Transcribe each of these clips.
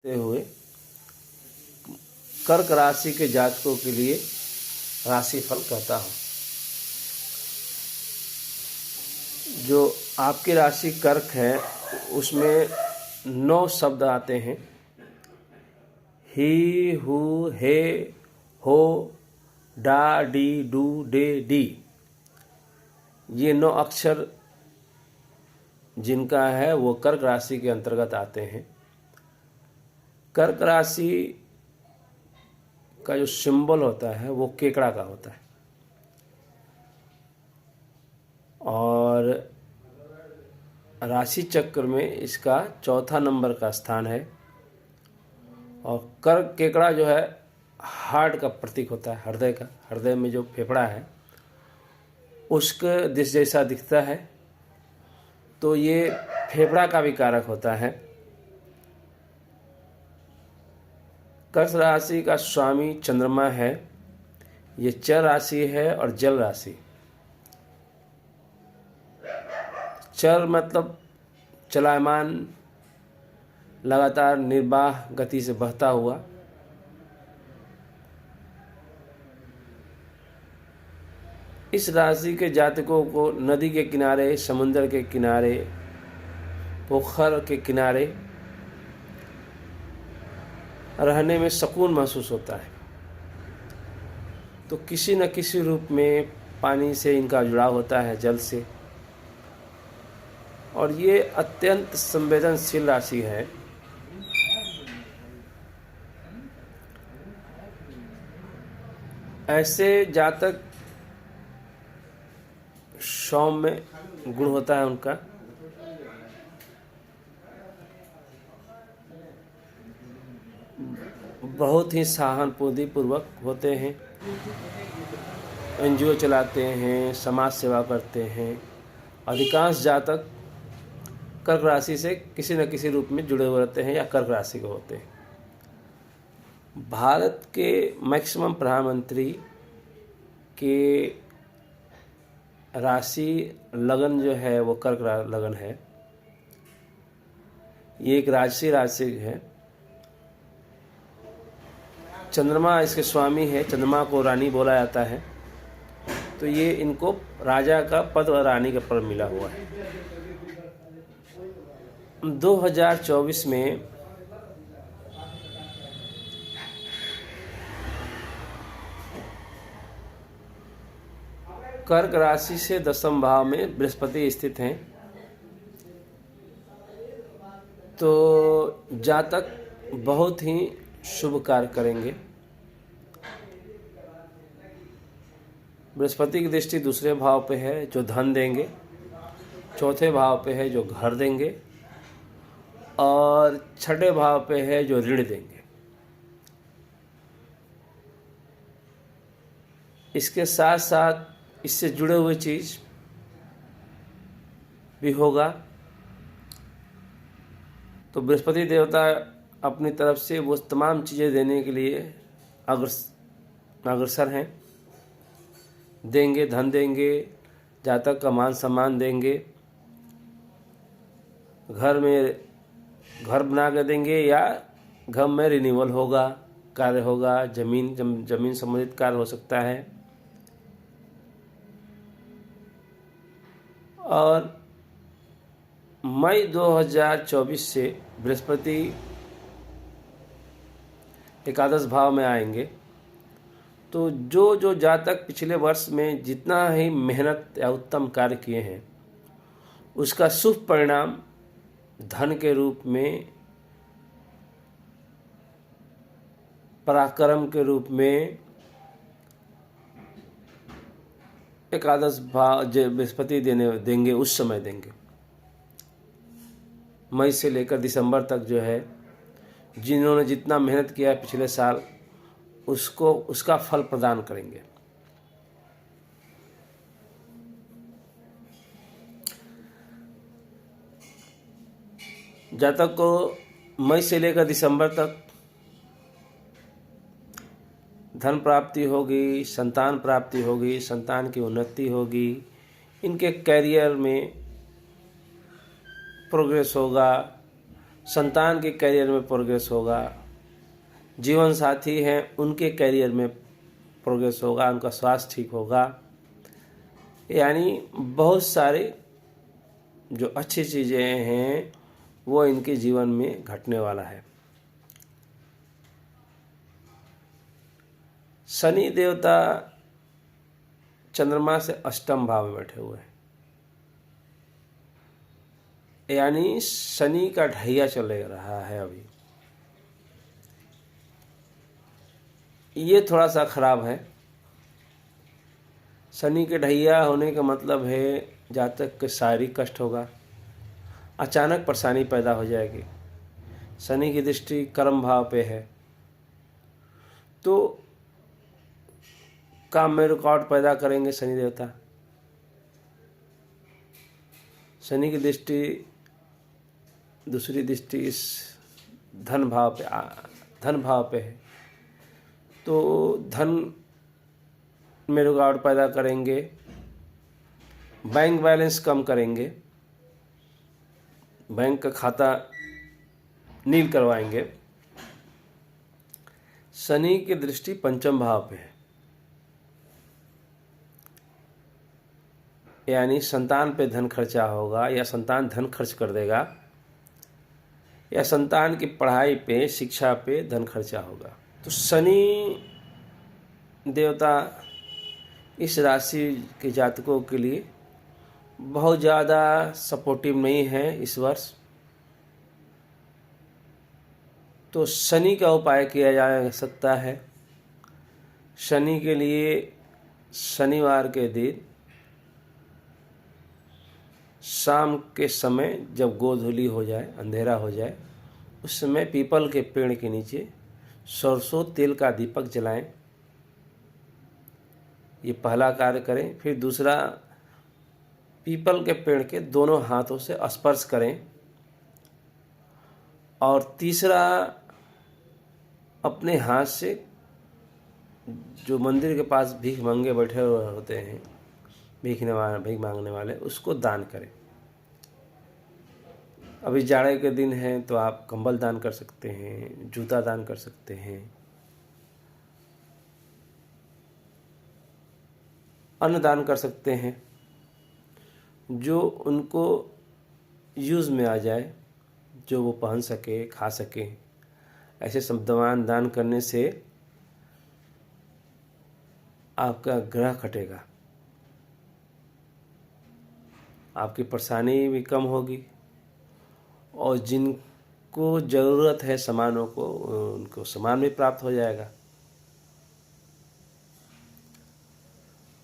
ते हुए कर्क राशि के जातकों के लिए राशिफल कहता हूँ। जो आपकी राशि कर्क है उसमें 9 शब्द आते हैं। ही, हु, हे, हो, डा, डी, डू, डे, डी। ये 9 अक्षर जिनका है वो कर्क राशि के अंतर्गत आते हैं। कर्क राशि का जो सिंबल होता है वो केकड़ा का होता है और राशि चक्र में इसका चौथा नंबर का स्थान है। और कर्क केकड़ा जो है हार्ट का प्रतीक होता है, हृदय का। हृदय में जो फेफड़ा है उसके दिश जैसा दिखता है, तो ये फेफड़ा का भी कारक होता है। कर्क राशि का स्वामी चंद्रमा है। ये चर राशि है और जल राशि। चर मतलब चलायमान, लगातार निर्बाह गति से बहता हुआ। इस राशि के जातकों को नदी के किनारे, समुद्र के किनारे, पोखर के किनारे रहने में सुकून महसूस होता है। तो किसी न किसी रूप में पानी से इनका जुड़ाव होता है, जल से। और ये अत्यंत संवेदनशील राशि है। ऐसे जातक सौम्य गुण होता है उनका। बहुत ही सहानुभूति पूर्वक होते हैं, एनजीओ चलाते हैं, समाज सेवा करते हैं। अधिकांश जातक कर्क राशि से किसी न किसी रूप में जुड़े हुए रहते हैं या कर्क राशि के होते हैं। भारत के मैक्सिमम प्रधानमंत्री के राशि लगन जो है वो कर्क लगन है। ये एक राशि है। चंद्रमा इसके स्वामी है। चंद्रमा को रानी बोला जाता है, तो ये इनको राजा का पद और रानी का पद मिला हुआ है। 2024 में कर्क राशि से 10वें भाव में बृहस्पति स्थित हैं, तो जातक बहुत ही शुभ कार्य करेंगे। बृहस्पति की दृष्टि दूसरे भाव पे है जो धन देंगे, चौथे भाव पे है जो घर देंगे, और छठे भाव पे है जो ऋण देंगे। इसके साथ साथ इससे जुड़े हुए चीज भी होगा। तो बृहस्पति देवता अपनी तरफ से वो तमाम चीज़ें देने के लिए अग्रसर हैं। देंगे, धन देंगे, जातक का मान सम्मान देंगे, घर बना के देंगे, या घर में रिन्यूअल होगा, कार्य होगा, जमीन संबंधित कार्य हो सकता है। और मई 2024 से बृहस्पति एकादश भाव में आएंगे, तो जो जातक पिछले वर्ष में जितना ही मेहनत या उत्तम कार्य किए हैं उसका शुभ परिणाम धन के रूप में, पराक्रम के रूप में एकादश भाव बृहस्पति देंगे, उस समय देंगे। मई से लेकर दिसंबर तक जो है, जिन्होंने जितना मेहनत किया है पिछले साल उसका फल प्रदान करेंगे। जातक को मई से लेकर दिसंबर तक धन प्राप्ति होगी, संतान प्राप्ति होगी, संतान की उन्नति होगी, इनके कैरियर में प्रोग्रेस होगा, संतान के करियर में प्रोग्रेस होगा, जीवन साथी हैं उनके करियर में प्रोग्रेस होगा, उनका स्वास्थ्य ठीक होगा। यानी बहुत सारे जो अच्छी चीज़ें हैं वो इनके जीवन में घटने वाला है। शनि देवता चंद्रमा से अष्टम भाव में बैठे हुए हैं, यानी शनि का ढैया चल रहा है अभी। ये थोड़ा सा खराब है। शनि के ढैया होने का मतलब है जातक के शारीरिक कष्ट होगा, अचानक परेशानी पैदा हो जाएगी। शनि की दृष्टि कर्म भाव पे है तो काम में रुकावट पैदा करेंगे शनि देवता। शनि की दृष्टि दूसरी दृष्टि इस धन भाव पे है तो धन में रुकावट पैदा करेंगे, बैंक बैलेंस कम करेंगे, बैंक का खाता नील करवाएंगे। शनि की दृष्टि पंचम भाव पे है, यानी संतान पे धन खर्चा होगा या संतान धन खर्च कर देगा या संतान की पढ़ाई पे शिक्षा पे धन खर्चा होगा। तो शनि देवता इस राशि के जातकों के लिए बहुत ज़्यादा सपोर्टिव नहीं है इस वर्ष। तो शनि का उपाय किया जा सकता है। शनि के लिए शनिवार के दिन शाम के समय जब गोधूली हो जाए, अंधेरा हो जाए, उस समय पीपल के पेड़ के नीचे सरसों तेल का दीपक जलाएं। ये पहला कार्य करें। फिर दूसरा, पीपल के पेड़ के दोनों हाथों से स्पर्श करें। और तीसरा, अपने हाथ से जो मंदिर के पास भीख मांगे बैठे हुए होते हैं, भीख मांगने वाले, उसको दान करें। अभी जाड़े के दिन हैं तो आप कंबल दान कर सकते हैं, जूता दान कर सकते हैं, अन्न दान कर सकते हैं जो उनको यूज़ में आ जाए, जो वो पहन सके, खा सके। ऐसे सामान दान करने से आपका ग्रह कटेगा, आपकी परेशानी भी कम होगी और जिनको ज़रूरत है सामानों को, उनको सामान भी प्राप्त हो जाएगा।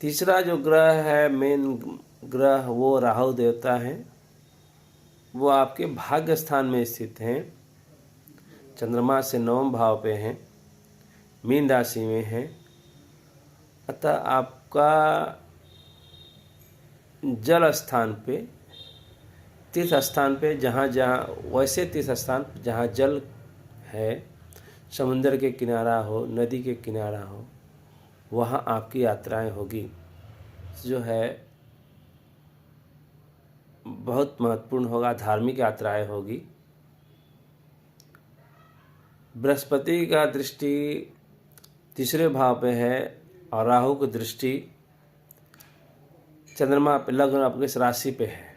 तीसरा जो ग्रह है, मेन ग्रह, वो राहु देवता है। वो आपके भाग्य स्थान में स्थित हैं, चंद्रमा से नवम भाव पे हैं, मीन राशि में हैं। अतः आपका जल स्थान पे, तीर्थ स्थान पे, वैसे तीर्थ स्थान जहाँ जल है, समुंदर के किनारा हो, नदी के किनारा हो, वहाँ आपकी यात्राएं होगी, जो है बहुत महत्वपूर्ण होगा। धार्मिक यात्राएं होगी। बृहस्पति का दृष्टि तीसरे भाव पे है और राहु की दृष्टि चंद्रमा पे, लग्न आपके इस राशि पे है।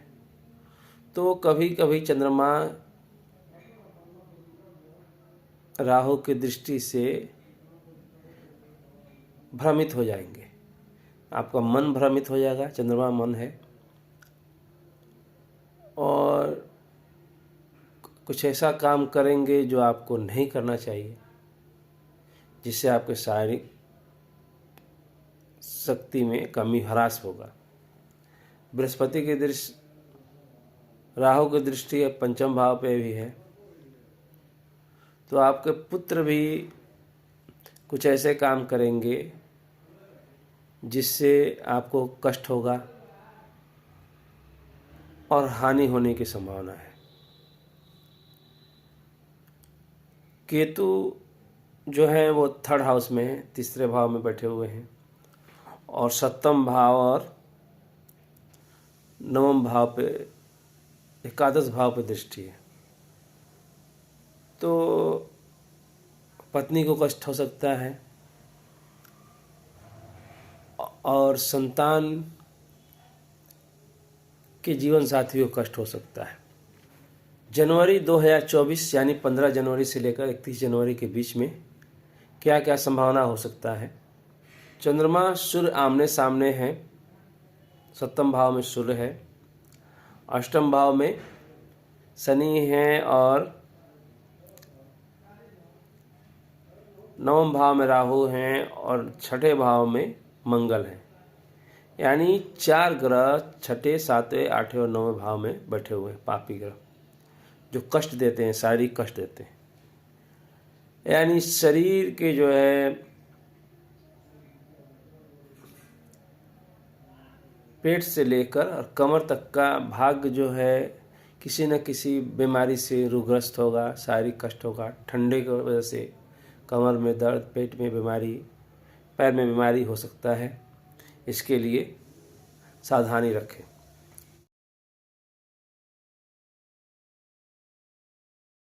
तो कभी कभी चंद्रमा राहु की दृष्टि से भ्रमित हो जाएंगे, आपका मन भ्रमित हो जाएगा। चंद्रमा मन है और कुछ ऐसा काम करेंगे जो आपको नहीं करना चाहिए, जिससे आपके शारीरिक शक्ति में कमी, ह्रास होगा। बृहस्पति की दृष्टि, राहु की दृष्टि पंचम भाव पे भी है, तो आपके पुत्र भी कुछ ऐसे काम करेंगे जिससे आपको कष्ट होगा और हानि होने की संभावना है। केतु जो है वो थर्ड हाउस में है, तीसरे भाव में बैठे हुए हैं और सप्तम भाव और नवम भाव पे, एकादश भाव पे दृष्टि है। तो पत्नी को कष्ट हो सकता है और संतान के जीवन साथी को कष्ट हो सकता है। जनवरी 2024 यानी 15 जनवरी से लेकर 31 जनवरी के बीच में क्या क्या संभावना हो सकता है। चंद्रमा सूर्य आमने सामने हैं, 7वें भाव में सूर्य है, 8वें भाव में शनि है और 9वें भाव में राहु हैं और 6ठे भाव में मंगल है। यानी 4 ग्रह 6ठे, 7वें, 8वें और 9वें भाव में बैठे हुए हैं, पापी ग्रह जो कष्ट देते हैं, शारीरिक कष्ट देते हैं। यानी शरीर के जो है पेट से लेकर और कमर तक का भाग जो है किसी न किसी बीमारी से रोगग्रस्त होगा, शारीरिक कष्ट होगा। ठंडे की वजह से कमर में दर्द, पेट में बीमारी, पैर में बीमारी हो सकता है। इसके लिए सावधानी रखें।